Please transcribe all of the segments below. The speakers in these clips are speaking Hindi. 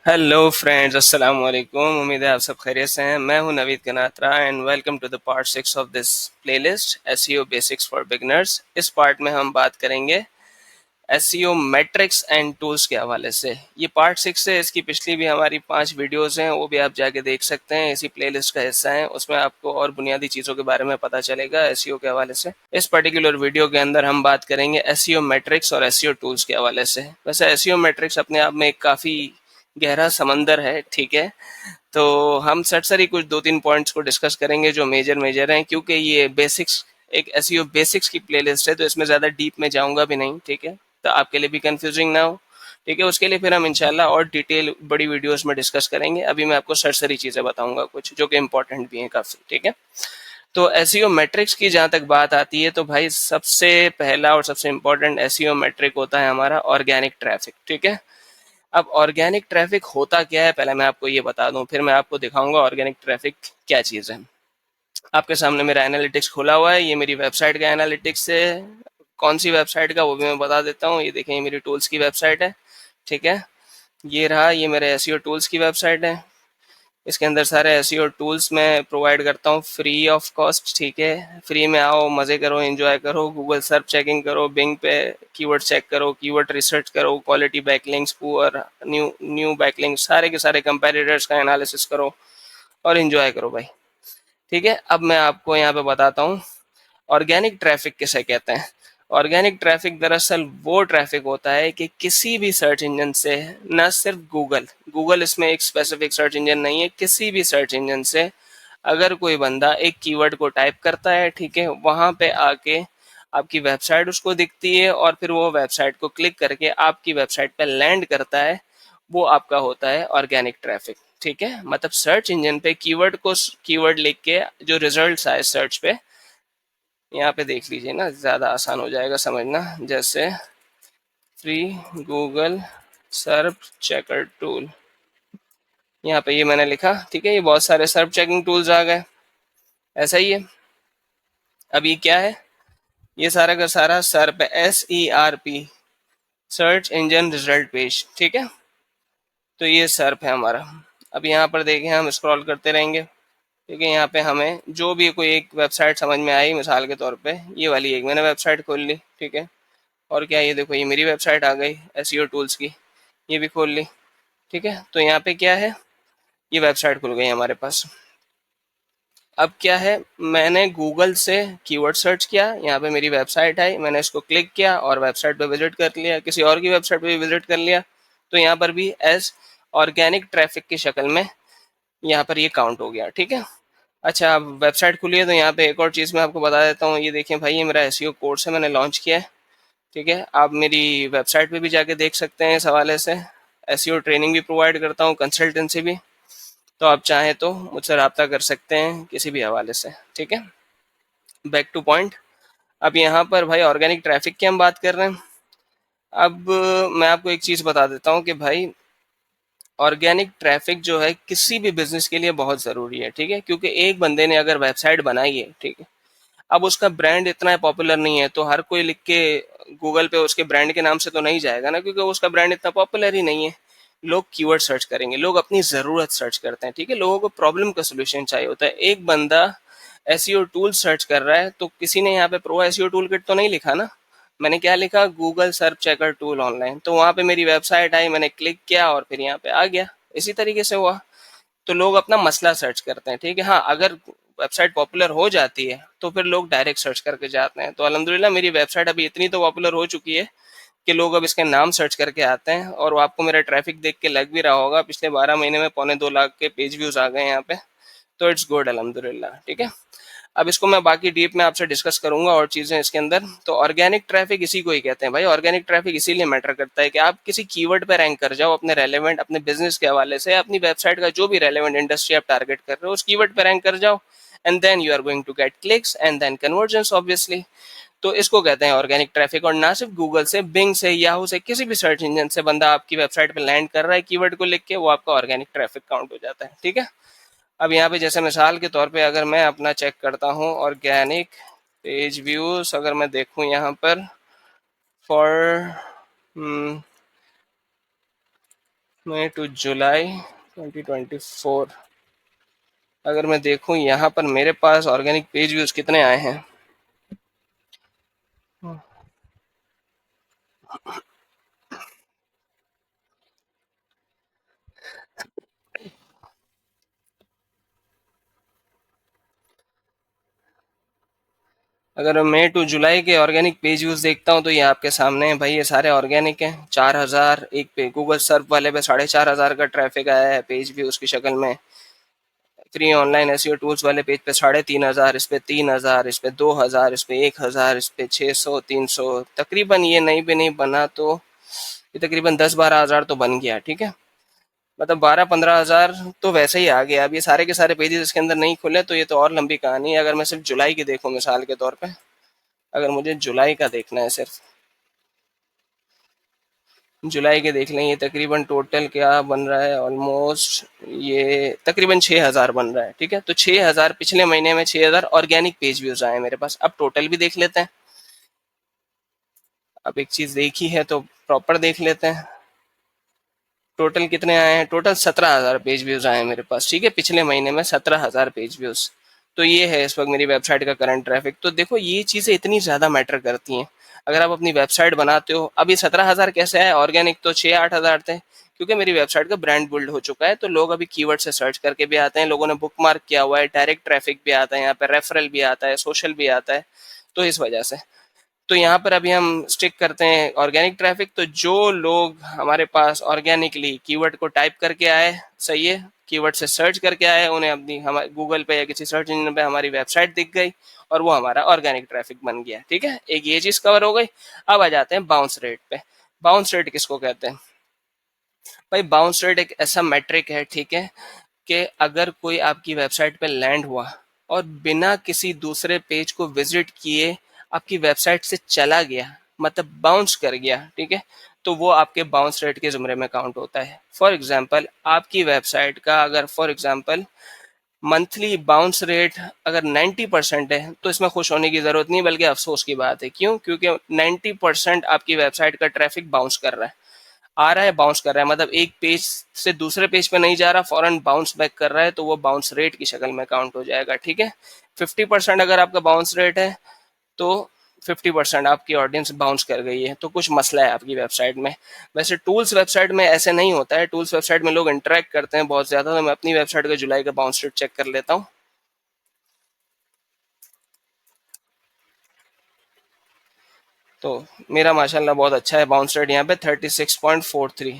हेलो फ्रेंड्स, अस्सलाम वालेकुम। उम्मीद है आप सब खैरियत से हैं। मैं हूं Naveed Kanatra and welcome to the part 6 of this playlist SEO basics for beginners. इस पार्ट में हम बात करेंगे एसईओ मैट्रिक्स एंड टूल्स के हवाले से। ये पार्ट 6 है। इसकी पिछली भी हमारी 5 वीडियोस हैं, वो भी आप जाके देख सकते हैं, इसी प्लेलिस्ट का हिस्सा है। उसमें आपको और बुनियादी चीज़ों के बारे में पता चलेगा एसईओ के हवाले से। इस पर्टिकुलर वीडियो के अंदर हम बात करेंगे एसईओ मैट्रिक्स और एसईओ टूल्स के हवाले से। वैसे एसईओ मैट्रिक्स अपने आप में एक काफ़ी गहरा समंदर है, ठीक है। तो हम सरसरी कुछ दो तीन पॉइंट्स को डिस्कस करेंगे जो मेजर मेजर हैं, क्योंकि ये बेसिक्स एक एसईओ बेसिक्स की प्लेलिस्ट है, तो इसमें ज़्यादा डीप में जाऊंगा भी नहीं, ठीक है। तो आपके लिए भी कंफ्यूजिंग ना हो, ठीक है। उसके लिए फिर हम इंशाल्लाह और डिटेल बड़ी वीडियोस में डिस्कस करेंगे। अभी मैं आपको सरसरी चीज़ें बताऊंगा कुछ जो कि इंपॉर्टेंट भी हैं काफ़ी, ठीक है। तो एसईओ मैट्रिक्स की जहाँ तक बात आती है, तो भाई सबसे पहला और सबसे इम्पोर्टेंट एसईओ मैट्रिक होता है हमारा ऑर्गेनिक ट्रैफिक, ठीक है। अब ऑर्गेनिक ट्रैफिक होता क्या है, पहले मैं आपको ये बता दूं, फिर मैं आपको दिखाऊंगा ऑर्गेनिक ट्रैफिक क्या चीज़ है। आपके सामने मेरा एनालिटिक्स खुला हुआ है, ये मेरी वेबसाइट का एनालिटिक्स है। कौन सी वेबसाइट का वो भी मैं बता देता हूँ। ये देखें, ये मेरी टूल्स की वेबसाइट है, ठीक है। ये रहा, ये मेरे एसईओ टूल्स की वेबसाइट है। इसके अंदर सारे एसईओ टूल्स मैं प्रोवाइड करता हूँ फ्री ऑफ कॉस्ट, ठीक है। फ्री में आओ, मज़े करो, एंजॉय करो, गूगल सर्च चेकिंग करो, बिंग पे कीवर्ड चेक करो, कीवर्ड रिसर्च करो, quality backlinks, poor, new new backlinks, सारे के सारे कंपेटिटर्स का एनालिसिस करो और एंजॉय करो भाई, ठीक है। अब मैं आपको यहाँ पे बताता हूँ ऑर्गेनिक ट्रैफिक किसे कहते हैं। ऑर्गेनिक ट्रैफिक दरअसल वो ट्रैफिक होता है कि किसी भी सर्च इंजन से, न सिर्फ गूगल, गूगल इसमें एक स्पेसिफिक सर्च इंजन नहीं है, किसी भी सर्च इंजन से अगर कोई बंदा एक कीवर्ड को टाइप करता है, ठीक है, वहां पे आके आपकी वेबसाइट उसको दिखती है और फिर वो वेबसाइट को क्लिक करके आपकी वेबसाइट पे लैंड करता है, वो आपका होता है ऑर्गेनिक ट्रैफिक, ठीक है। मतलब सर्च इंजन पे कीवर्ड लिख के जो रिजल्ट्स आए सर्च पे, यहाँ पे देख लीजिए ना, ज़्यादा आसान हो जाएगा समझना। जैसे free Google search checker tool, यहाँ पे ये मैंने लिखा, ठीक है। ये बहुत सारे सर्च चेकिंग टूल्स आ गए, ऐसा ही है। अब ये क्या है, ये सारा का सारा सर्प है, SERP, search engine result page, ठीक है। तो ये सर्प है हमारा। अब यहाँ पर देखें, हम स्क्रॉल करते रहेंगे, ठीक है। यहाँ पे हमें जो भी कोई एक वेबसाइट समझ में आई, मिसाल के तौर पे ये वाली एक मैंने वेबसाइट खोल ली, ठीक है। और क्या, ये देखो, ये मेरी वेबसाइट आ गई एसईओ टूल्स की, ये भी खोल ली, ठीक है। तो यहाँ पे क्या है, ये वेबसाइट खुल गई हमारे पास। अब क्या है, मैंने गूगल से कीवर्ड सर्च किया, यहाँ पे मेरी वेबसाइट आई, मैंने इसको क्लिक किया और वेबसाइट पे विजिट कर लिया, किसी और की वेबसाइट पे भी विजिट कर लिया, तो यहाँ पर भी एज ऑर्गेनिक ट्रैफिक की शक्ल में यहाँ पर ये काउंट हो गया, ठीक है। अच्छा, अब वेबसाइट खुली है तो यहाँ पे एक और चीज़ मैं आपको बता देता हूँ। ये देखें भाई, ये मेरा एसईओ कोर्स है, मैंने लॉन्च किया है, ठीक है। आप मेरी वेबसाइट पे भी जाके देख सकते हैं इस हवाले से। एसईओ ट्रेनिंग भी प्रोवाइड करता हूँ, कंसल्टेंसी भी। तो आप चाहें तो मुझसे रब्ता कर सकते हैं किसी भी हवाले से, ठीक है। Back two point. अब यहाँ पर भाई ऑर्गेनिक ट्रैफिक की हम बात कर रहे हैं। अब मैं आपको एक चीज़ बता देता हूँ कि भाई ऑर्गेनिक ट्रैफिक जो है किसी भी बिजनेस के लिए बहुत ज़रूरी है, ठीक है। क्योंकि एक बंदे ने अगर वेबसाइट बनाई है, ठीक है, अब उसका ब्रांड इतना पॉपुलर नहीं है, तो हर कोई लिख के गूगल पे उसके ब्रांड के नाम से तो नहीं जाएगा ना, क्योंकि उसका ब्रांड इतना पॉपुलर ही नहीं है। लोग कीवर्ड सर्च करेंगे, लोग अपनी ज़रूरत सर्च करते हैं, ठीक है। लोगों को प्रॉब्लम का सोल्यूशन चाहिए होता है। एक बंदा एसईओ टूल सर्च कर रहा है, तो किसी ने यहाँ पे प्रो एसईओ टूल किट तो नहीं लिखा ना। मैंने क्या लिखा, Google search checker tool online, तो वहाँ पे मेरी वेबसाइट आई, मैंने क्लिक किया और फिर यहाँ पे आ गया। इसी तरीके से हुआ। तो लोग अपना मसला सर्च करते हैं, ठीक है। हाँ, अगर वेबसाइट पॉपुलर हो जाती है तो फिर लोग डायरेक्ट सर्च करके जाते हैं। तो अल्हम्दुलिल्लाह मेरी वेबसाइट अभी इतनी तो पॉपुलर हो चुकी है कि लोग अब इसके नाम सर्च करके आते हैं। और वो आपको मेरा ट्रैफिक देख के लग भी रहा होगा, पिछले 12 महीने में 2.25 लाख के पेज व्यूज आ गए यहाँ पे। तो इट्स गुड अल्हम्दुलिल्लाह, ठीक है। अब इसको मैं बाकी डीप में आपसे डिस्कस करूंगा और चीजें इसके अंदर। तो ऑर्गेनिक ट्रैफिक इसी को ही कहते हैं भाई। ऑर्गेनिक ट्रैफिक इसीलिए मैटर करता है कि आप किसी कीवर्ड पर रैंक कर जाओ, अपने रेलेवेंट, अपने बिजनेस के हवाले से, अपनी वेबसाइट का जो भी रेलेवेंट इंडस्ट्री आप टारगेट कर रहे हो, उस कीवर्ड पर रैंक कर जाओ, and then you are going to get clicks and then conversion obviously. तो इसको कहते हैं ऑर्गेनिक ट्रैफिक। और ना सिर्फ गूगल से, बिंग से, याहू से, किसी भी सर्च इंजन से बंदा आपकी वेबसाइट पे लैंड कर रहा है कीवर्ड को लिख के, वो आपका ऑर्गेनिक ट्रैफिक काउंट हो जाता है, ठीक है। अब यहाँ पे जैसे मिसाल के तौर पे अगर मैं अपना चेक करता हूँ ऑर्गेनिक पेज व्यूज, अगर मैं देखूँ यहाँ पर फॉर मई टू जुलाई 2024, अगर मैं देखूं यहाँ पर मेरे पास ऑर्गेनिक पेज व्यूज कितने आए हैं। अगर मैं मई टू जुलाई के ऑर्गेनिक पेज व्यूज देखता हूँ तो ये आपके सामने है भाई, ये सारे ऑर्गेनिक हैं। 4,000 एक पे गूगल सर्फ वाले पे 4,500 का ट्रैफिक आया है पेज व्यूज की शक्ल में। फ्री ऑनलाइन एसईओ टूल्स वाले पेज पे 3,500, इस पे 3,000, इस पे 2,000, इस पे 1,000, इस पे 600, 300, तकरीबन ये नहीं भी नहीं बना तो ये तकरीबन 10-12 हज़ार तो बन गया। ठीक है, मतलब 12-15 हज़ार तो वैसे ही आ गया। अब ये सारे के सारे पेजेस इसके अंदर नहीं खुले तो ये तो और लंबी कहानी है। अगर मैं सिर्फ जुलाई की देखूँ मिसाल के तौर पे, अगर मुझे जुलाई का देखना है सिर्फ, जुलाई के देख लें, ये तकरीबन टोटल क्या बन रहा है, ऑलमोस्ट ये तकरीबन 6,000 बन रहा है। ठीक है, तो 6,000 पिछले महीने में 6,000 ऑर्गेनिक पेज व्यूज आए मेरे पास। अब टोटल भी देख लेते हैं। अब एक चीज देखी है तो प्रॉपर देख लेते हैं। टोटल कितने आए हैं, टोटल 17,000 पेज व्यूज आए हैं मेरे पास। ठीक है, पिछले महीने में 17,000 पेज व्यूज। तो ये है इस वक्त मेरी वेबसाइट का करंट ट्रैफिक। तो देखो ये चीजें इतनी ज्यादा मैटर करती हैं। अगर आप अपनी वेबसाइट बनाते हो, अभी 17,000 कैसे आए, ऑर्गेनिक तो 6-8 हज़ार थे, क्योंकि मेरी वेबसाइट का ब्रांड बिल्ड हो चुका है। तो लोग अभी कीवर्ड से सर्च करके भी आते हैं, लोगों ने बुक मार्क किया हुआ है, डायरेक्ट ट्रैफिक भी आता है यहाँ पे, रेफरल भी आता है, सोशल भी आता है। तो इस वजह से तो यहाँ पर अभी हम स्टिक करते हैं ऑर्गेनिक ट्रैफिक। तो जो लोग हमारे पास ऑर्गेनिकली कीवर्ड को टाइप करके आए, सही है, कीवर्ड से सर्च करके आए, उन्हें अपनी हमारे गूगल पे या किसी सर्च इंजन पे हमारी वेबसाइट दिख गई और वो हमारा ऑर्गेनिक ट्रैफिक बन गया। ठीक है, एक ये चीज कवर हो गई। अब आ जाते हैं बाउंस रेट पे। बाउंस रेट किसको कहते हैं भाई? बाउंस रेट एक ऐसा मैट्रिक है, ठीक है, कि अगर कोई आपकी वेबसाइट पे लैंड हुआ और बिना किसी दूसरे पेज को विजिट किए आपकी वेबसाइट से चला गया, मतलब बाउंस कर गया, ठीक है, तो वो आपके बाउंस रेट के जुमरे में काउंट होता है। फॉर एग्जांपल आपकी वेबसाइट का अगर for example monthly bounce rate अगर 90% है तो इसमें खुश होने की जरूरत नहीं, बल्कि अफसोस की बात है। क्यों? क्योंकि 90% आपकी वेबसाइट का ट्रैफिक बाउंस कर रहा है, आ रहा है, बाउंस कर रहा है, मतलब एक पेज से दूसरे पेज पे नहीं जा रहा, फौरन बाउंस बैक कर रहा है, तो वो बाउंस रेट की शक्ल में काउंट हो जाएगा। ठीक है, 50% अगर आपका बाउंस रेट है तो 50% आपकी ऑडियंस बाउंस कर गई है, तो कुछ मसला है आपकी वेबसाइट में। वैसे टूल्स वेबसाइट में ऐसे नहीं होता है, टूल्स वेबसाइट में लोग इंटरेक्ट करते हैं बहुत ज्यादा। तो मैं अपनी वेबसाइट का जुलाई का बाउंस रेट चेक कर लेता हूँ। तो मेरा माशाल्लाह बहुत अच्छा है बाउंस रेट यहाँ पे 36.43,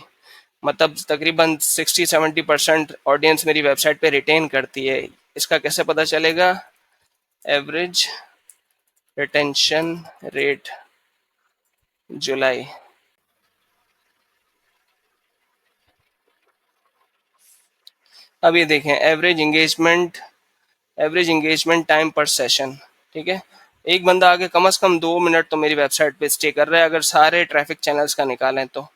मतलब तकरीबन 60-70% ऑडियंस मेरी वेबसाइट पे रिटेन करती है। इसका कैसे पता चलेगा? एवरेज रिटेंशन रेट जुलाई। अब ये देखें, एवरेज इंगेजमेंट टाइम पर सेशन। ठीक है, एक बंदा आगे कम से कम 2 मिनट तो मेरी वेबसाइट पे स्टे कर रहा है, अगर सारे ट्रैफिक चैनल्स का निकालें तो।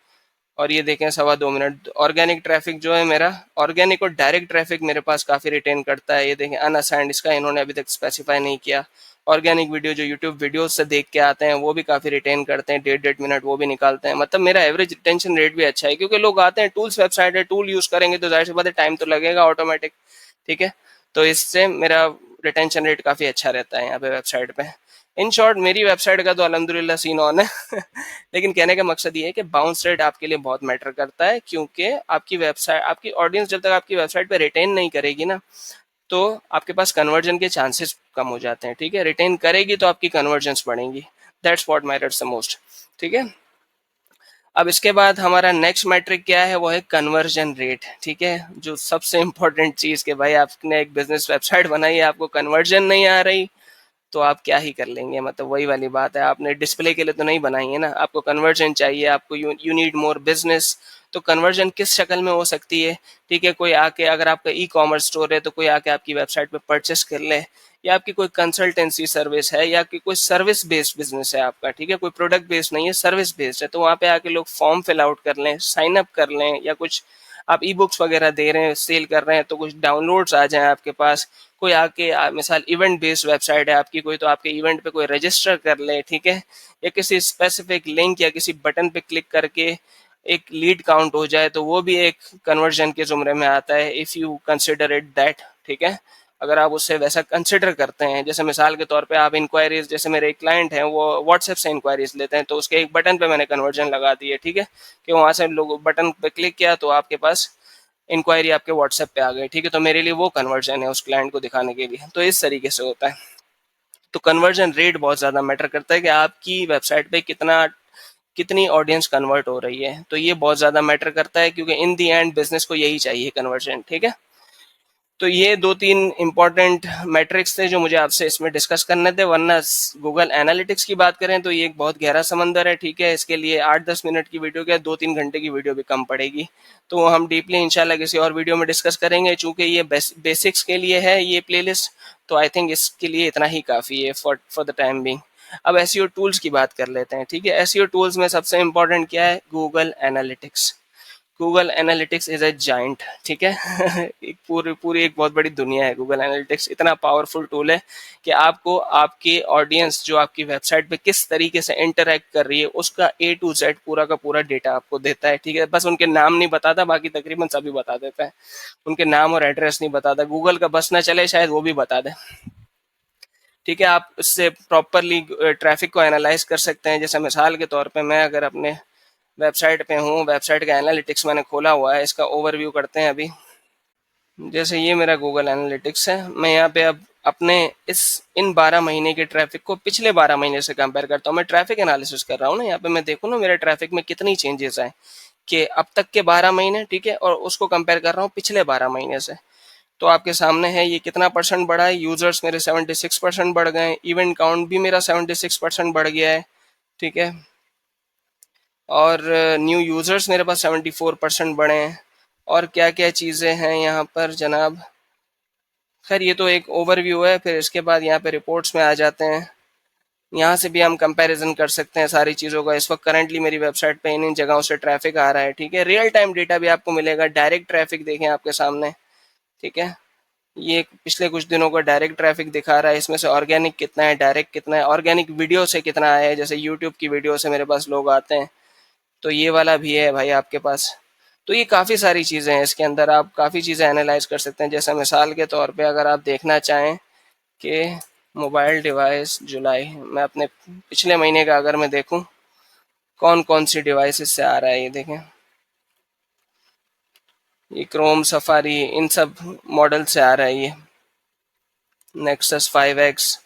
और ये देखें 2.25 मिनट। ऑर्गेनिक ट्रैफिक जो है मेरा, ऑर्गेनिक और डायरेक्ट ट्रैफिक मेरे पास काफ़ी रिटेन करता है। ये देखें अनअसाइंड, इसका इन्होंने अभी तक स्पेसिफाई नहीं किया। ऑर्गेनिक वीडियो जो यूट्यूब वीडियो से देख के आते हैं वो भी काफ़ी रिटेन करते हैं, 1.5-1.5 मिनट वो भी निकालते हैं। मतलब मेरा एवरेज रिटेंशन रेट भी अच्छा है, क्योंकि लोग आते हैं, टूल्स वेबसाइट है, टूल यूज़ करेंगे तो जाहिर सी बात है टाइम तो लगेगा ऑटोमेटिक। ठीक है, तो इससे मेरा रिटेंशन रेट काफ़ी अच्छा रहता है यहाँ पे वेबसाइट पे। इन शॉर्ट मेरी वेबसाइट का तो अल्हम्दुलिल्लाह सीन ऑन है। लेकिन कहने का मकसद ये है कि बाउंस रेट आपके लिए बहुत मैटर करता है, क्योंकि आपकी वेबसाइट, आपकी ऑडियंस जब तक आपकी वेबसाइट पे रिटेन नहीं करेगी ना, तो आपके पास कन्वर्जन के चांसेस कम हो जाते हैं। ठीक है, रिटेन करेगी तो आपकी कन्वर्जन्स बढ़ेंगी। That's what matters the most. ठीक है, अब इसके बाद हमारा नेक्स्ट मैट्रिक क्या है, वो है कन्वर्जन रेट। ठीक है, जो सबसे इंपॉर्टेंट चीज़, कि भाई आपने एक बिजनेस वेबसाइट बनाई है, आपको कन्वर्जन नहीं आ रही तो आप क्या ही कर लेंगे। मतलब वही वाली बात है, आपने डिस्प्ले के लिए तो नहीं बनाई है ना, आपको कन्वर्जन चाहिए, आपको यू नीड मोर बिजनेस। तो कन्वर्जन किस शक्ल में हो सकती है? ठीक है, कोई आके, अगर आपका ई कॉमर्स स्टोर है तो कोई आके आपकी वेबसाइट पे परचेस कर ले, या आपकी कोई कंसल्टेंसी सर्विस है, या आपकी कोई सर्विस बेस्ड बिजनेस है आपका, ठीक है, कोई प्रोडक्ट बेस्ड नहीं है, सर्विस बेस्ड है, तो वहाँ पे आके लोग फॉर्म फिल आउट कर लें, साइन अप कर लें, या कुछ आप ई बुक्स वगैरह दे रहे हैं, सेल कर रहे हैं, तो कुछ डाउनलोड्स आ जाएं आपके पास। कोई आके मिसाल इवेंट बेस्ड वेबसाइट है आपकी कोई, तो आपके इवेंट पे कोई रजिस्टर कर ले, ठीक है, या किसी स्पेसिफिक लिंक या किसी बटन पे क्लिक करके एक लीड काउंट हो जाए, तो वो भी एक कन्वर्जन के जुमरे में आता है, if you consider it that. ठीक है, अगर आप उससे वैसा कंसिडर करते हैं, जैसे मिसाल के तौर पे आप इंक्वायरीज, जैसे मेरे एक क्लाइंट हैं वो व्हाट्सएप से इंक्वायरीज लेते हैं, तो उसके एक बटन पे मैंने कन्वर्जन लगा दी है। ठीक है, कि वहाँ से लोग बटन पे क्लिक किया तो आपके पास इंक्वायरी आपके व्हाट्सएप पे आ गई। ठीक है, तो मेरे लिए वो कन्वर्जन है उस क्लाइंट को दिखाने के लिए। तो इस तरीके से होता है। तो कन्वर्जन रेट बहुत ज़्यादा मैटर करता है कि आपकी वेबसाइट पे कितनी ऑडियंस कन्वर्ट हो रही है। तो ये बहुत ज़्यादा मैटर करता है, क्योंकि इन दी एंड बिजनेस को यही चाहिए, कन्वर्जन। ठीक है, तो ये दो तीन इंपॉर्टेंट मैट्रिक्स थे जो मुझे आपसे इसमें डिस्कस करने थे। वरना गूगल एनालिटिक्स की बात करें तो ये एक बहुत गहरा समंदर है। ठीक है, इसके लिए 8-10 मिनट की वीडियो क्या 2-3 घंटे की वीडियो भी कम पड़ेगी। तो हम डीपली इंशाल्लाह किसी और वीडियो में डिस्कस करेंगे। चूंकि ये बेसिक्स के लिए है ये प्लेलिस्ट, तो आई थिंक इसके लिए इतना ही काफ़ी है फॉर द टाइम बिंग। अब एसईओ टूल्स की बात कर लेते हैं। ठीक है, एसईओ टूल्स में सबसे इंपॉर्टेंट क्या है? Google analytics. Google analytics is a giant. ठीक है एक पूरी पूरी एक बहुत बड़ी दुनिया है। गूगल एनालिटिक्स इतना पावरफुल टूल है कि आपको आपके ऑडियंस जो आपकी वेबसाइट पे किस तरीके से इंटरेक्ट कर रही है उसका A to Z पूरा का पूरा डेटा आपको देता है। ठीक है, बस उनके नाम नहीं बताता, बाकी तकरीबन सभी बता देता है। उनके नाम और एड्रेस नहीं बताता, गूगल का बस ना चले शायद वो भी बता दे। ठीक है, आप इससे प्रॉपरली ट्रैफिक को एनालाइज कर सकते हैं। जैसे मिसाल के तौर पे मैं अगर अपने वेबसाइट पे हूँ, वेबसाइट का एनालिटिक्स मैंने खोला हुआ है, इसका ओवरव्यू करते हैं अभी। जैसे ये मेरा गूगल एनालिटिक्स है, मैं यहाँ पे अब अपने इस इन 12 महीने के ट्रैफिक को पिछले 12 महीने से कंपेयर करता हूँ। मैं ट्रैफिक एनालिसिस कर रहा हूँ ना, यहाँ पे मैं देखूँ ना मेरे ट्रैफिक में कितनी चेंजेस आए कि अब तक के 12 महीने। ठीक है, और उसको कंपेयर कर रहा हूँ पिछले 12 महीने से। तो आपके सामने है ये कितना परसेंट बढ़ा है। यूजर्स मेरे 76% बढ़ गए, इवेंट काउंट भी मेरा 76% बढ़ गया है। ठीक है, और न्यू यूज़र्स मेरे पास 74% बढ़े हैं। और क्या क्या चीज़ें हैं यहाँ पर जनाब। खैर ये तो एक ओवरव्यू है, फिर इसके बाद यहाँ पे रिपोर्ट्स में आ जाते हैं। यहाँ से भी हम कंपैरिजन कर सकते हैं सारी चीज़ों का। इस वक्त करंटली मेरी वेबसाइट पे इन इन जगहों से ट्रैफिक आ रहा है। ठीक है, रियल टाइम डेटा भी आपको मिलेगा। डायरेक्ट ट्रैफिक देखें आपके सामने। ठीक है, ये पिछले कुछ दिनों का डायरेक्ट ट्रैफिक दिखा रहा है। इसमें से ऑर्गेनिक कितना है, डायरेक्ट कितना है, ऑर्गेनिक वीडियो से कितना आया है। जैसे यूट्यूब की वीडियो से मेरे पास लोग आते हैं, तो ये वाला भी है भाई आपके पास। तो ये काफ़ी सारी चीज़ें हैं, इसके अंदर आप काफ़ी चीज़ें एनालाइज कर सकते हैं। जैसे मिसाल के तौर पे अगर आप देखना चाहें कि मोबाइल डिवाइस जुलाई, मैं अपने पिछले महीने का अगर मैं देखूं कौन कौन सी डिवाइसेस से आ रहा है, ये देखें। ये क्रोम, सफारी, इन सब मॉडल से आ रहा है। ये नेक्सस 5X,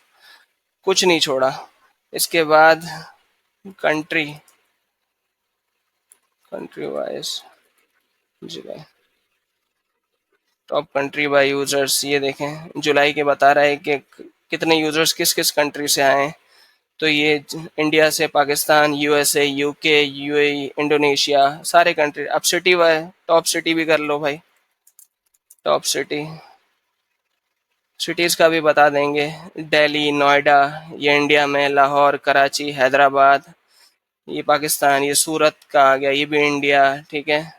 कुछ नहीं छोड़ा। इसके बाद कंट्री कंट्री वाइज जुलाई, टॉप कंट्री बाय यूजर्स, ये देखें जुलाई के बता रहा है कि कितने यूजर्स किस किस कंट्री से आए हैं। तो ये इंडिया से, Pakistan, USA, UK, UAE, Indonesia, सारे कंट्री। अब सिटी वाई टॉप सिटी भी कर लो भाई। टॉप सिटीज़ का भी बता देंगे। दिल्ली, नोएडा, ये इंडिया में, लाहौर, कराची, हैदराबाद, ये पाकिस्तान, ये सूरत का आ गया, ये भी इंडिया। ठीक है,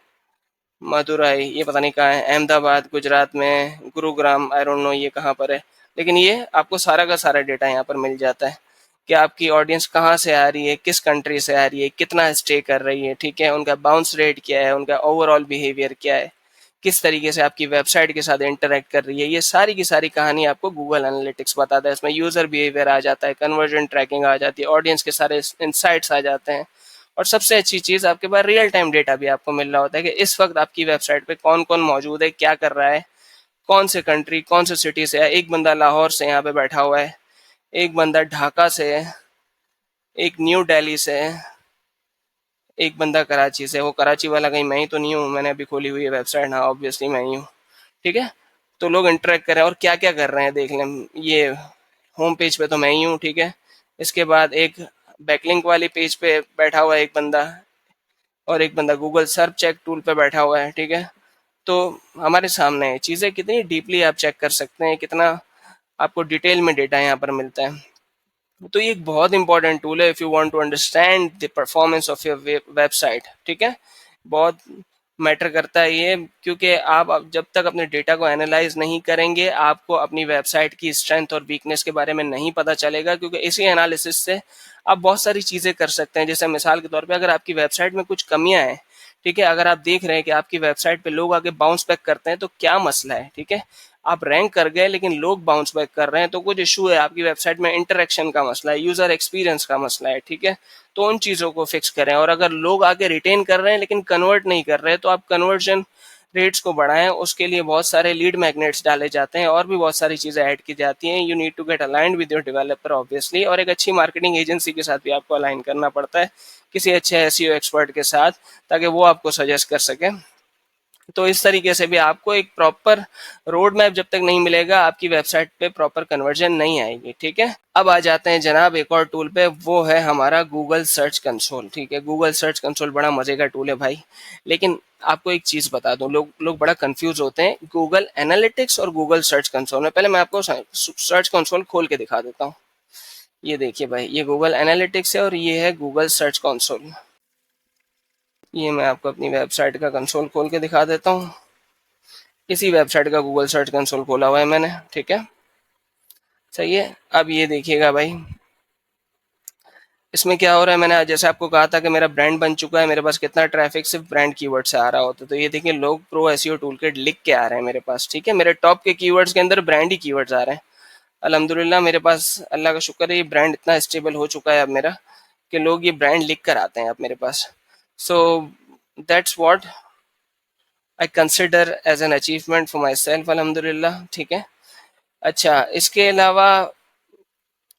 मदुरई, ये पता नहीं कहाँ है, अहमदाबाद गुजरात में, गुरुग्राम आई डोंट नो ये कहाँ पर है। लेकिन ये आपको सारा का सारा डेटा यहाँ पर मिल जाता है कि आपकी ऑडियंस कहाँ से आ रही है, किस कंट्री से आ रही है, कितना स्टे कर रही है। ठीक है, उनका बाउंस रेट क्या है, उनका ओवरऑल बिहेवियर क्या है, किस तरीके से आपकी वेबसाइट के साथ इंटरेक्ट कर रही है। ये सारी की सारी कहानी आपको गूगल एनालिटिक्स बताता है। इसमें यूज़र बिहेवियर आ जाता है, कन्वर्जन ट्रैकिंग आ जाती है, ऑडियंस के सारे इंसाइट्स आ जाते हैं। और सबसे अच्छी चीज़ आपके पास रियल टाइम डेटा भी आपको मिल रहा होता है कि इस वक्त आपकी वेबसाइट पे कौन कौन मौजूद है, क्या कर रहा है, कौन से कंट्री, कौन से सिटी से है। एक बंदा लाहौर से यहाँ पे बैठा हुआ है, एक बंदा ढाका से है, एक न्यू दिल्ली से है, एक बंदा कराची से। वो कराची वाला कहीं मैं ही तो नहीं हूँ, मैंने अभी खोली हुई है वेबसाइट। हाँ ऑब्वियसली मैं ही हूँ। ठीक है, तो लोग इंटरेक्ट कर रहे हैं और क्या क्या कर रहे हैं देख लें। ये होम पेज पे तो मैं ही हूँ। ठीक है, इसके बाद एक बैकलिंक वाली पेज पे बैठा हुआ है एक बंदा, और एक बंदा गूगल सर्च चेक टूल पे बैठा हुआ है। ठीक है, तो हमारे सामने है चीज़ें, कितनी डीपली आप चेक कर सकते हैं, कितना आपको डिटेल में डेटा यहाँ पर मिलता है। तो ये एक बहुत इंपॉर्टेंट टूल है if you want to understand the performance of your website. ठीक है, बहुत मैटर करता है ये, क्योंकि आप अब जब तक अपने डेटा को एनालाइज नहीं करेंगे आपको अपनी वेबसाइट की स्ट्रेंथ और वीकनेस के बारे में नहीं पता चलेगा। क्योंकि इसी एनालिसिस से आप बहुत सारी चीज़ें कर सकते हैं। जैसे मिसाल के तौर पे अगर आपकी वेबसाइट में कुछ कमियां हैं, ठीक है, अगर आप देख रहे हैं कि आपकी वेबसाइट पे लोग आके बाउंस बैक करते हैं तो क्या मसला है, ठीक है। आप रैंक कर गए लेकिन लोग बाउंस बैक कर रहे हैं तो कुछ इशू है, आपकी वेबसाइट में इंटरेक्शन का मसला है, यूजर एक्सपीरियंस का मसला है, ठीक है। तो उन चीज़ों को फिक्स करें। और अगर लोग आके रिटेन कर रहे हैं लेकिन कन्वर्ट नहीं कर रहे हैं तो आप कन्वर्जन रेट्स को बढ़ाएं। उसके लिए बहुत सारे लीड मैग्नेट्स डाले जाते हैं और भी बहुत सारी चीज़ें ऐड की जाती हैं। You need to get aligned with your developer obviously, और एक अच्छी मार्केटिंग एजेंसी के साथ भी आपको अलाइन करना पड़ता है, किसी अच्छे एसईओ एक्सपर्ट के साथ, ताकि वो आपको सजेस्ट कर सके। तो इस तरीके से भी आपको एक प्रॉपर रोड मैप जब तक नहीं मिलेगा आपकी वेबसाइट पे प्रॉपर कन्वर्जन नहीं आएगी, ठीक है। अब आ जाते हैं जनाब एक और टूल पे, वो है हमारा गूगल सर्च कंसोल, ठीक है। गूगल सर्च कंसोल बड़ा मजे का टूल है भाई, लेकिन आपको एक चीज बता दूं, लोग लोग बड़ा कंफ्यूज होते हैं गूगल एनालिटिक्स और गूगल सर्च कंसोल में। पहले मैं आपको सर्च कंसोल खोल के दिखा देता हूँ। ये देखिए भाई, ये गूगल एनालिटिक्स है और ये है गूगल सर्च कंसोल। ये मैं आपको अपनी वेबसाइट का कंसोल खोल के दिखा देता हूँ। इसी वेबसाइट का गूगल सर्च कंसोल खोला हुआ है मैंने, ठीक है। सही है। अब ये देखिएगा भाई, इसमें क्या हो रहा है, मैंने जैसे आपको कहा था कि मेरा ब्रांड बन चुका है, मेरे पास कितना ट्रैफिक सिर्फ ब्रांड कीवर्ड से आ रहा होता है। तो ये देखिए, लोग प्रो एसईओ टूल किट लिख के आ रहे हैं मेरे पास, ठीक है। मेरे टॉप के कीवर्ड्स के अंदर ब्रांड ही कीवर्ड्स आ रहे हैं। अल्हम्दुलिल्लाह, मेरे पास अल्लाह का शुक्र है, ये ब्रांड इतना स्टेबल हो चुका है अब मेरा, कि लोग ये ब्रांड लिख कर आते हैं अब मेरे पास। So that's what I consider as an achievement for myself, अल्हम्दुलिल्लाह, ठीक है। अच्छा, इसके अलावा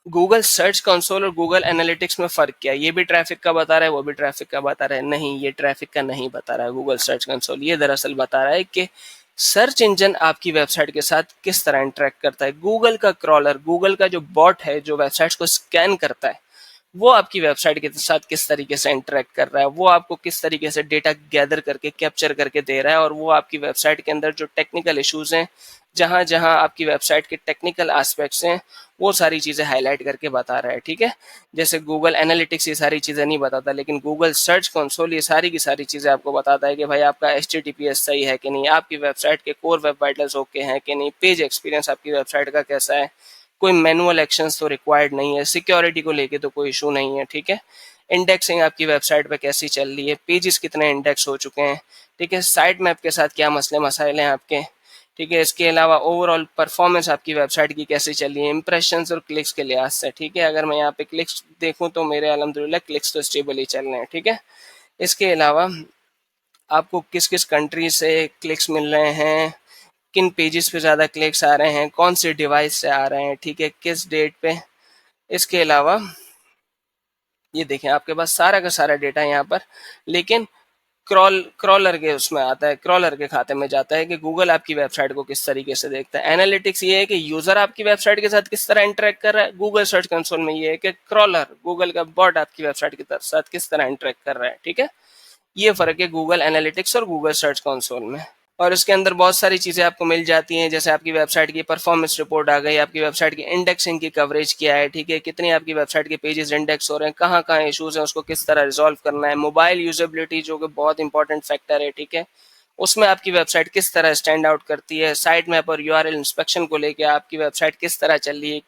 गूगल सर्च कंसोल और गूगल एनालिटिक्स में फ़र्क क्या है? ये भी ट्रैफिक का बता रहा है, वो भी ट्रैफिक का बता रहा है। नहीं, ये ट्रैफिक का नहीं बता रहा है गूगल सर्च कंसोल। ये दरअसल बता रहा है कि सर्च इंजन आपकी वेबसाइट के साथ किस तरह इंटरेक्ट करता है। गूगल का क्रॉलर, गूगल का जो बॉट है जो वेबसाइट्स को स्कैन करता है, वो आपकी वेबसाइट के साथ किस तरीके से इंटरेक्ट कर रहा है, वो आपको किस तरीके से डेटा गैदर करके कैप्चर करके दे रहा है, और वो आपकी वेबसाइट के अंदर जो टेक्निकल इश्यूज हैं, जहां जहां आपकी वेबसाइट के टेक्निकल एस्पेक्ट्स हैं, वो सारी चीज़ें हाईलाइट करके बता रहा है, ठीक है। जैसे गूगल एनालिटिक्स ये सारी चीज़ें नहीं बताता, लेकिन गूगल सर्च कंसोल ये सारी की सारी चीज़ें आपको बताता है कि भाई आपका HTTPS सही है कि नहीं, आपकी वेबसाइट के कोर वेब वाइटल्स ओके हैं कि नहीं, पेज एक्सपीरियंस आपकी वेबसाइट का कैसा है, कोई मैनुअल एक्शंस तो रिक्वायर्ड नहीं है, सिक्योरिटी को लेके तो कोई इशू नहीं है, ठीक है। इंडेक्सिंग आपकी वेबसाइट पे कैसी चल रही है, पेजेस कितने इंडेक्स हो चुके हैं, ठीक है। साइट मैप के साथ क्या मसले मसाइल हैं आपके, ठीक है। इसके अलावा ओवरऑल परफॉर्मेंस आपकी वेबसाइट की कैसी चल रही है, इंप्रेशंस और क्लिक्स के लिहाज से, ठीक है। अगर मैं यहाँ पे क्लिक्स देखूँ तो मेरे अल्हम्दुलिल्लाह क्लिक्स तो स्टेबल ही चल रहे हैं, ठीक है। इसके अलावा आपको किस किस कंट्री से क्लिक्स मिल रहे हैं, किन पेजेस पे ज़्यादा क्लिक्स आ रहे हैं, कौन से डिवाइस से आ रहे हैं, ठीक है, किस डेट पे। इसके अलावा ये देखें, आपके पास सारा का सारा डेटा यहाँ पर, लेकिन क्रॉलर के उसमें आता है, क्रॉलर के खाते में जाता है कि गूगल आपकी वेबसाइट को किस तरीके से देखता है। एनालिटिक्स ये है कि यूजर आपकी वेबसाइट के साथ किस तरह इंटरेक्ट कर रहा है। गूगल सर्च कंसोल में ये है कि क्रॉलर, गूगल का बॉट आपकी वेबसाइट के साथ किस तरह इंटरेक्ट कर रहा है, ठीक है। ये फर्क है गूगल एनालिटिक्स और गूगल सर्च कंसोल में। और इसके अंदर बहुत सारी चीज़ें आपको मिल जाती हैं, जैसे आपकी वेबसाइट की परफॉर्मेंस रिपोर्ट आ गई, आपकी वेबसाइट की इंडेक्सिंग की कवरेज क्या है, ठीक है, कितनी आपकी वेबसाइट के पेजेस इंडेक्स हो रहे हैं, कहाँ कहाँ इशूज़ हैं, उसको किस तरह रिजॉल्व करना है। मोबाइल यूजेबिलिटी जो कि बहुत इंपॉर्टेंट फैक्टर है, ठीक है, उसमें आपकी वेबसाइट किस तरह स्टैंड आउट करती है। साइट मैप और यूआरएल इंस्पेक्शन को लेकर आपकी वेबसाइट किस तरह चल रही है।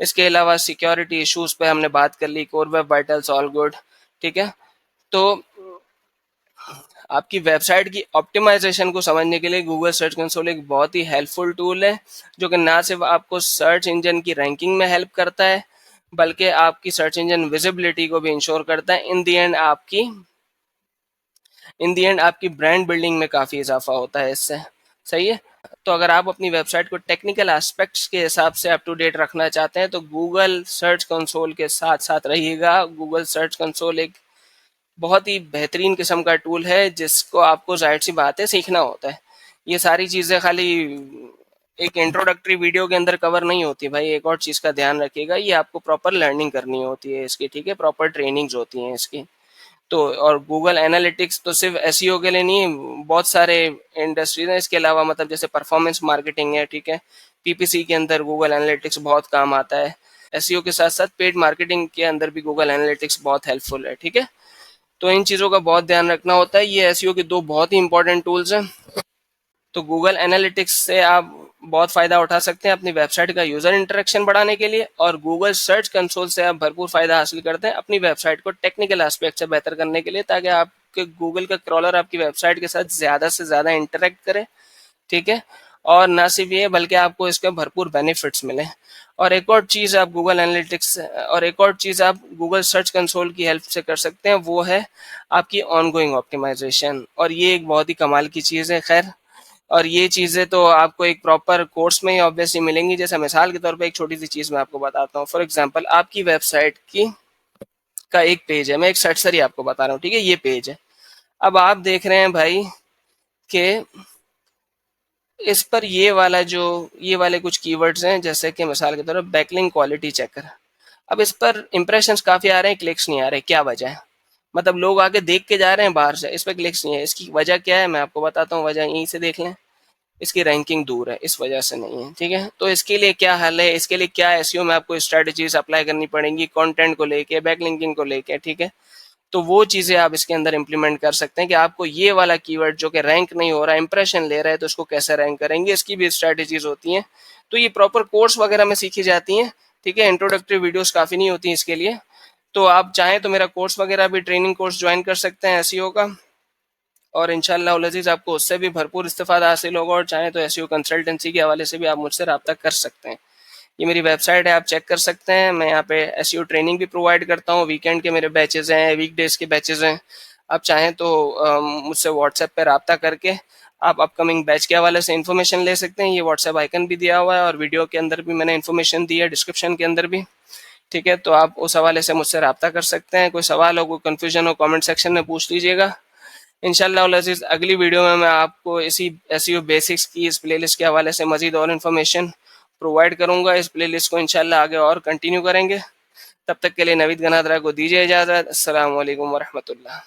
इसके अलावा सिक्योरिटी इशूज़ पे हमने बात कर ली, core web vitals all good, ठीक है। तो आपकी वेबसाइट की ऑप्टिमाइजेशन को समझने के लिए गूगल सर्च कंसोल एक बहुत ही हेल्पफुल टूल है, जो कि ना सिर्फ आपको सर्च इंजन की रैंकिंग में हेल्प करता है, बल्कि आपकी सर्च इंजन विजिबिलिटी को भी इंश्योर करता है। इन दी एंड आपकी ब्रांड बिल्डिंग में काफ़ी इजाफा होता है इससे। सही है। तो अगर आप अपनी वेबसाइट को टेक्निकल एस्पेक्ट्स के हिसाब से अप टू डेट रखना चाहते हैं तो गूगल सर्च कंसोल के साथ साथ रहिएगा। गूगल सर्च कंसोल एक बहुत ही बेहतरीन किस्म का टूल है, जिसको आपको जाहिर सी बात है सीखना होता है। ये सारी चीज़ें खाली एक इंट्रोडक्टरी वीडियो के अंदर कवर नहीं होती भाई। एक और चीज़ का ध्यान रखिएगा, ये आपको प्रॉपर लर्निंग करनी होती है इसकी, ठीक है, प्रॉपर ट्रेनिंग्स होती हैं इसकी। तो और गूगल एनालिटिक्स तो सिर्फ एसईओ के लिए नहीं, बहुत सारे इंडस्ट्रीज हैं इसके अलावा, मतलब जैसे परफॉर्मेंस मार्केटिंग है, ठीक है, पीपीसी के अंदर गूगल एनालिटिक्स बहुत काम आता है। एसईओ के साथ साथ पेड मार्केटिंग के अंदर भी गूगल एनालिटिक्स बहुत हेल्पफुल है, ठीक है। तो इन चीज़ों का बहुत ध्यान रखना होता है। ये एसईओ के दो बहुत ही इंपॉर्टेंट टूल्स हैं। तो गूगल एनालिटिक्स से आप बहुत फ़ायदा उठा सकते हैं अपनी वेबसाइट का यूज़र इंटरेक्शन बढ़ाने के लिए, और गूगल सर्च कंसोल से आप भरपूर फ़ायदा हासिल करते हैं अपनी वेबसाइट को टेक्निकल एस्पेक्ट से बेहतर करने के लिए, ताकि आपके गूगल का क्रॉलर आपकी वेबसाइट के साथ ज़्यादा से ज़्यादा इंटरेक्ट करे। ठीक है। और ना सिर्फ ये, बल्कि आपको इसके भरपूर बेनिफिट्स मिले। और एक और चीज़ आप गूगल एनालिटिक्स और एक और चीज़ आप गूगल सर्च कंसोल की हेल्प से कर सकते हैं, वो है आपकी ऑनगोइंग ऑप्टिमाइजेशन, और ये एक बहुत ही कमाल की चीज़ है। खैर, और ये चीज़ें तो आपको एक प्रॉपर कोर्स में ही ऑब्वियसली मिलेंगी। जैसे मिसाल के तौर पे एक छोटी सी चीज़ मैं आपको बताता हूँ। फॉर एग्जांपल, आपकी वेबसाइट की का एक पेज है, मैं एक सर्चरी आपको बता रहा हूँ, ठीक है, ये पेज है। अब आप देख रहे हैं भाई कि इस पर ये वाले कुछ कीवर्ड्स हैं, जैसे कि मिसाल के तौर पर बैकलिंक क्वालिटी चेकर। अब इस पर इंप्रेशंस काफ़ी आ रहे हैं, क्लिक्स नहीं आ रहे, क्या वजह है? मतलब लोग आगे देख के जा रहे हैं बाहर से, इस पर क्लिक्स नहीं है। इसकी वजह क्या है, मैं आपको बताता हूँ। वजह यहीं से देख लें, इसकी रैंकिंग दूर है, इस वजह से नहीं है। ठीक है, तो इसके लिए क्या हल है, इसके लिए क्या एसईओ में आपको स्ट्रेटजीज अप्लाई करनी पड़ेंगी, कंटेंट को लेके, बैकलिंकिंग को लेके। ठीक है, तो वो चीज़ें आप इसके अंदर इंप्लीमेंट कर सकते हैं कि आपको ये वाला कीवर्ड जो कि रैंक नहीं हो रहा है, इंप्रेशन ले रहा है, तो उसको कैसे रैंक करेंगे, इसकी भी स्ट्रेटजीज होती हैं। तो ये प्रॉपर कोर्स वगैरह में सीखी जाती हैं। ठीक है, इंट्रोडक्टरी वीडियोस काफ़ी नहीं होती इसके लिए। तो आप चाहें तो मेरा कोर्स वगैरह भी, ट्रेनिंग कोर्स ज्वाइन कर सकते हैं एसईओ का, और इंशाल्लाह उल अज़ीज़ आपको उससे भी भरपूर इस्तेफादा हासिल होगा। और चाहें तो एसईओ कंसल्टेंसी के हवाले से भी आप मुझसे रब्ता कर सकते हैं। ये मेरी वेबसाइट है, आप चेक कर सकते हैं। मैं यहाँ पे एसईओ ट्रेनिंग भी प्रोवाइड करता हूँ। वीकेंड के मेरे बैचेज़ हैं, वीकडेज़ के बैचेज़ हैं। आप चाहें तो मुझसे व्हाट्सएप पे रब्ता करके आप अपकमिंग बैच के हवाले से इन्फॉर्मेशन ले सकते हैं। ये व्हाट्सएप आइकन भी दिया हुआ है, और वीडियो के अंदर भी मैंने इन्फॉर्मेशन दी है, डिस्क्रिप्शन के अंदर भी। ठीक है, तो आप उस हवाले से मुझसे रब्ता कर सकते हैं। कोई सवाल हो, कोई कन्फ्यूजन हो, कमेंट सेक्शन में पूछ लीजिएगा। इंशाल्लाह उल अज़ीज़ अगली वीडियो में मैं आपको इसी एसईओ बेसिक्स की इस प्लेलिस्ट के हवाले से मज़ीद और इन्फॉर्मेशन प्रोवाइड करूंगा। इस प्लेलिस्ट को इंशाल्लाह आगे और कंटिन्यू करेंगे। तब तक के लिए नवीद गनादरा को दीजिए इजाज़त। अस्सलाम वालेकुम वरहमतुल्लाह।